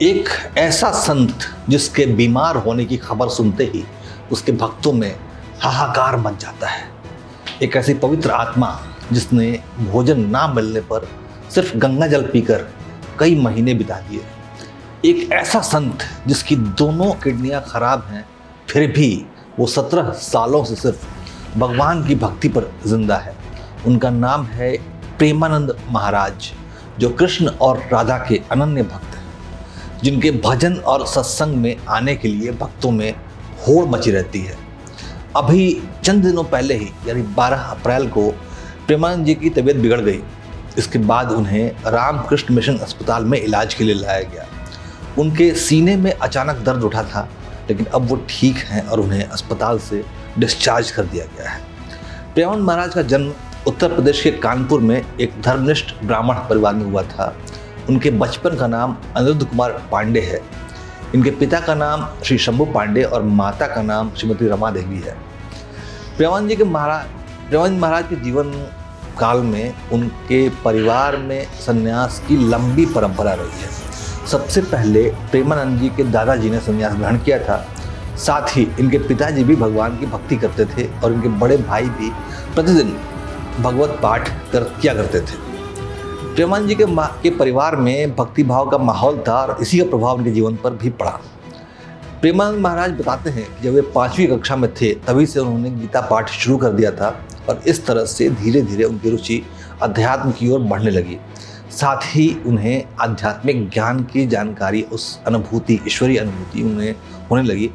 एक ऐसा संत जिसके बीमार होने की खबर सुनते ही उसके भक्तों में हाहाकार मच जाता है। एक ऐसी पवित्र आत्मा जिसने भोजन ना मिलने पर सिर्फ गंगा जल पीकर कई महीने बिता दिए। एक ऐसा संत जिसकी दोनों किडनियां खराब हैं, फिर भी वो 17 सालों से सिर्फ भगवान की भक्ति पर जिंदा है। उनका नाम है प्रेमानंद महाराज, जो कृष्ण और राधा के अनन्य भक्त हैं, जिनके भजन और सत्संग में आने के लिए भक्तों में होड़ मची रहती है। अभी चंद दिनों पहले ही यानी 12 अप्रैल को प्रेमानंद जी की तबीयत बिगड़ गई। इसके बाद उन्हें रामकृष्ण मिशन अस्पताल में इलाज के लिए लाया गया। उनके सीने में अचानक दर्द उठा था, लेकिन अब वो ठीक हैं और उन्हें अस्पताल से डिस्चार्ज कर दिया गया है। प्रेमानंद महाराज का जन्म उत्तर प्रदेश के कानपुर में एक धर्मनिष्ठ ब्राह्मण परिवार में हुआ था। उनके बचपन का नाम अनिरुद्ध कुमार पांडे है। इनके पिता का नाम श्री शंभू पांडे और माता का नाम श्रीमती रमा देवी है। प्रेमानंद महाराज के जीवन काल में उनके परिवार में संन्यास की लंबी परंपरा रही है। सबसे पहले प्रेमानंद जी के दादाजी ने संन्यास ग्रहण किया था। साथ ही इनके पिताजी भी भगवान की भक्ति करते थे और इनके बड़े भाई भी प्रतिदिन भगवत पाठ किया करते थे। प्रेमानंद जी के परिवार में भक्ति भाव का माहौल था और इसी का प्रभाव उनके जीवन पर भी पड़ा। प्रेमानंद महाराज बताते हैं कि जब वे 5वीं कक्षा में थे तभी से उन्होंने गीता पाठ शुरू कर दिया था और इस तरह से धीरे धीरे उनकी रुचि अध्यात्म की ओर बढ़ने लगी। साथ ही उन्हें आध्यात्मिक ज्ञान की जानकारी, उस अनुभूति, ईश्वरीय अनुभूति उन्हें होने लगी।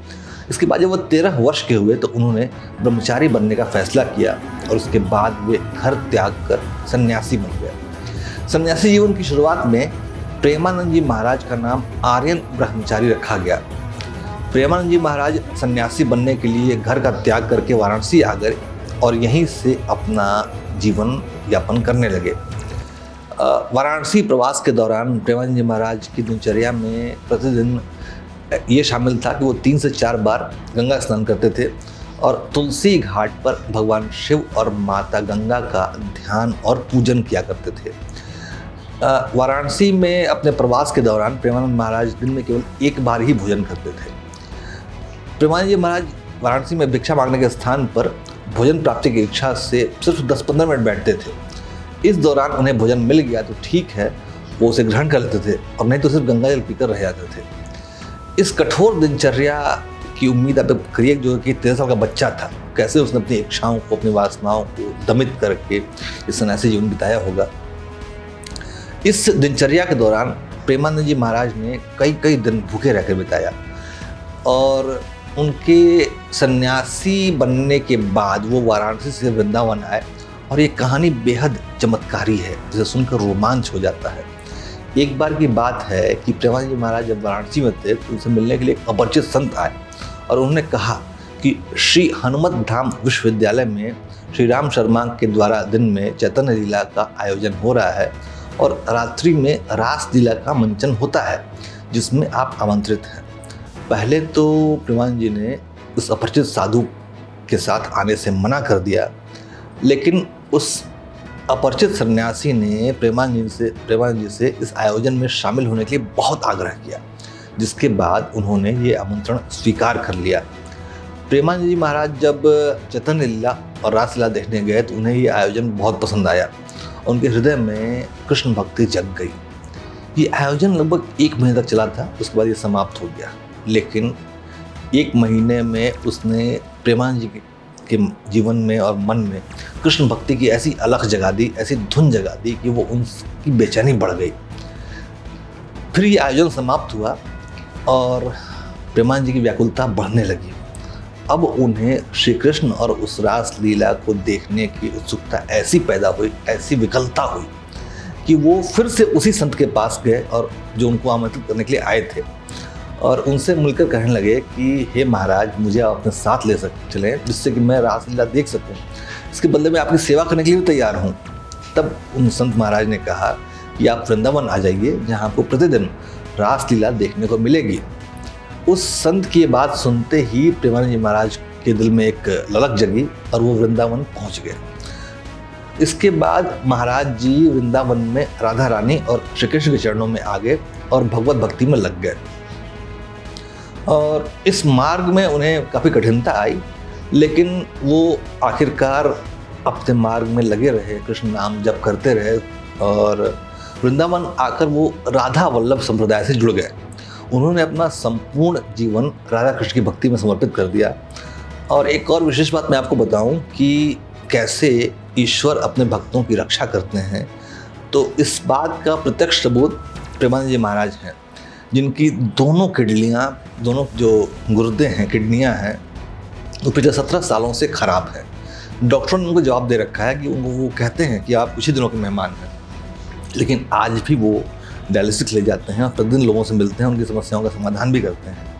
इसके बाद जब वो 13 वर्ष के हुए तो उन्होंने ब्रह्मचारी बनने का फैसला किया और उसके बाद वे घर त्याग कर सन्यासी बन गए। सन्यासी जीवन की शुरुआत में प्रेमानंद जी महाराज का नाम आर्यन ब्रह्मचारी रखा गया। प्रेमानंद जी महाराज सन्यासी बनने के लिए घर का त्याग करके वाराणसी आ गए और यहीं से अपना जीवन यापन करने लगे। वाराणसी प्रवास के दौरान प्रेमानंद जी महाराज की दिनचर्या में प्रतिदिन ये शामिल था कि वो 3 से 4 बार गंगा स्नान करते थे और तुलसी घाट पर भगवान शिव और माता गंगा का ध्यान और पूजन किया करते थे। वाराणसी में अपने प्रवास के दौरान प्रेमानंद महाराज दिन में केवल 1 बार ही भोजन करते थे। प्रेमानंद जी महाराज वाराणसी में भिक्षा मांगने के स्थान पर भोजन प्राप्ति की इच्छा से सिर्फ 10-15 मिनट बैठते थे। इस दौरान उन्हें भोजन मिल गया तो ठीक है, वो उसे ग्रहण कर लेते थे और नहीं तो सिर्फ गंगा जल पीकर रह जाते थे। इस कठोर दिनचर्या की उम्मीद आप करिए जो कि 13 साल का बच्चा था, कैसे उसने अपनी इच्छाओं को, अपनी वासनाओं को दमित करके इस सन्यासी जीवन बिताया होगा। इस दिनचर्या के दौरान प्रेमानंद जी महाराज ने कई दिन भूखे रहकर बिताया और उनके सन्यासी बनने के बाद वो वाराणसी से वृंदावन आए और ये कहानी बेहद चमत्कारी है, जिसे सुनकर रोमांच हो जाता है। एक बार की बात है कि प्रेमानंद जी महाराज जब वाराणसी में थे तो उनसे मिलने के लिए एक अपरिचित संत आए और उन्होंने कहा कि श्री हनुमत धाम विश्वविद्यालय में श्री राम शर्मा के द्वारा दिन में चैतन्य लीला का आयोजन हो रहा है और रात्रि में रास लीला का मंचन होता है, जिसमें आप आमंत्रित हैं। पहले तो प्रेमानंद जी ने उस अपरिचित साधु के साथ आने से मना कर दिया, लेकिन उस अपरिचित सन्यासी ने प्रेमानंद जी से इस आयोजन में शामिल होने के लिए बहुत आग्रह किया, जिसके बाद उन्होंने ये आमंत्रण स्वीकार कर लिया। प्रेमानंद जी महाराज जब चैतन्य लीला और रासलीला देखने गए तो उन्हें ये आयोजन बहुत पसंद आया। उनके हृदय में कृष्ण भक्ति जग गई। ये आयोजन लगभग 1 महीने तक चला था, उसके बाद ये समाप्त हो गया। लेकिन 1 महीने में उसने प्रेमानंद जी के जीवन में और मन में कृष्ण भक्ति की ऐसी अलख जगा दी, ऐसी धुन जगा दी कि वो उनकी बेचैनी बढ़ गई। फिर ये आयोजन समाप्त हुआ और प्रेमानंद जी की व्याकुलता बढ़ने लगी। अब उन्हें श्री कृष्ण और उस रास लीला को देखने की उत्सुकता ऐसी पैदा हुई, ऐसी विकलता हुई कि वो फिर से उसी संत के पास गए और जो उनको आमंत्रित करने के लिए आए थे और उनसे मिलकर कहने लगे कि हे महाराज, मुझे आप अपने साथ ले चलें जिससे कि मैं रास लीला देख सकूं। इसके बदले में आपकी सेवा करने के लिए भी तैयार हूँ। तब उन संत महाराज ने कहा कि आप वृंदावन आ जाइए, जहाँ आपको प्रतिदिन रास लीला देखने को मिलेगी। उस संत की बात सुनते ही प्रेमानंद जी महाराज के दिल में एक ललक जगी और वो वृंदावन पहुंच गए। इसके बाद महाराज जी वृंदावन में राधा रानी और श्री कृष्ण के चरणों में आ गए और भगवत भक्ति में लग गए। और इस मार्ग में उन्हें काफ़ी कठिनता आई, लेकिन वो आखिरकार अपने मार्ग में लगे रहे, कृष्ण नाम जप करते रहे और वृंदावन आकर वो राधा वल्लभ संप्रदाय से जुड़ गए। उन्होंने अपना संपूर्ण जीवन राधा कृष्ण की भक्ति में समर्पित कर दिया। और एक और विशेष बात मैं आपको बताऊं कि कैसे ईश्वर अपने भक्तों की रक्षा करते हैं, तो इस बात का प्रत्यक्ष सबूत प्रेमानंद जी महाराज हैं, जिनकी दोनों किडनियाँ, दोनों जो गुर्दे हैं, किडनियाँ हैं, वो पिछले 17 सालों से ख़राब है। डॉक्टरों ने उनको जवाब दे रखा है कि वो कहते हैं कि आप कुछ ही दिनों के मेहमान हैं, लेकिन आज भी वो डायलिसिस ले जाते हैं और प्रतिदिन लोगों से मिलते हैं, उनकी समस्याओं का समाधान भी करते हैं।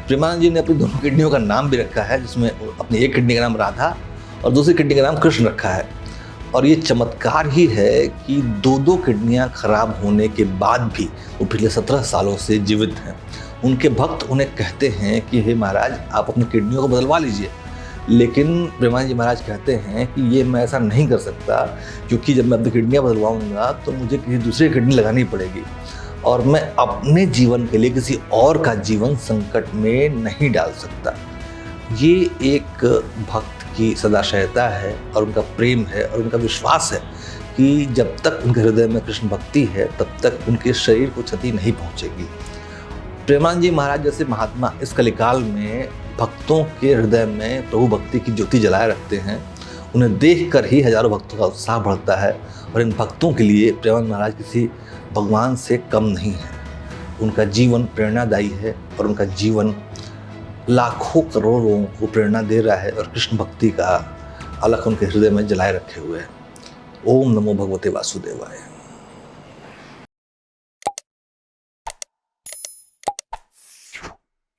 प्रेमानंद जी ने अपनी दोनों किडनियों का नाम भी रखा है, जिसमें अपनी एक किडनी का नाम राधा और दूसरी किडनी का नाम कृष्ण रखा है। और ये चमत्कार ही है कि दो किडनियां खराब होने के बाद भी वो पिछले 17 सालों से जीवित हैं। उनके भक्त उन्हें कहते हैं कि हे महाराज, आप अपनी किडनियों को बदलवा लीजिए, लेकिन प्रेमानंद जी महाराज कहते हैं कि ये मैं ऐसा नहीं कर सकता, क्योंकि जब मैं अपनी किडनियाँ बदलवाऊँगा तो मुझे किसी दूसरी किडनी लगानी पड़ेगी और मैं अपने जीवन के लिए किसी और का जीवन संकट में नहीं डाल सकता। ये एक भक्त की सदाशयता है और उनका प्रेम है और उनका विश्वास है कि जब तक उनके हृदय में कृष्ण भक्ति है तब तक उनके शरीर को क्षति नहीं पहुँचेगी। प्रेमानंद जी महाराज जैसे महात्मा इस कलिकाल में भक्तों के हृदय में प्रभु भक्ति की ज्योति जलाए रखते हैं। उन्हें देखकर ही हजारों भक्तों का उत्साह बढ़ता है और इन भक्तों के लिए प्रेमानंद महाराज किसी भगवान से कम नहीं है। उनका जीवन प्रेरणादायी है और उनका जीवन लाखों करोड़ों लोगों को प्रेरणा दे रहा है और कृष्ण भक्ति का अलख उनके हृदय में जलाए रखे हुए है। ओम नमो भगवते वासुदेवाय।